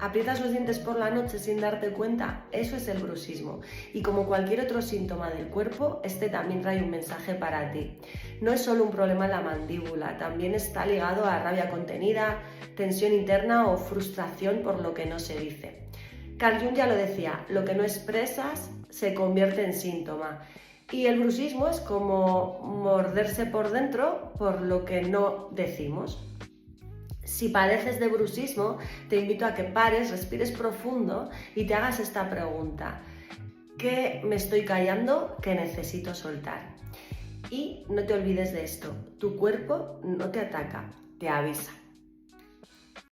aprietas los dientes por la noche sin darte cuenta, eso es el bruxismo. Y como cualquier otro síntoma del cuerpo, este también trae un mensaje para ti. No es solo un problema en la mandíbula, también está ligado a rabia contenida, tensión interna o frustración por lo que no se dice. Carl Jung ya lo decía, lo que no expresas se convierte en síntoma. Y el bruxismo es como morderse por dentro por lo que no decimos. Si padeces de bruxismo, te invito a que pares, respires profundo y te hagas esta pregunta. ¿Qué me estoy callando que necesito soltar? Y no te olvides de esto, tu cuerpo no te ataca, te avisa.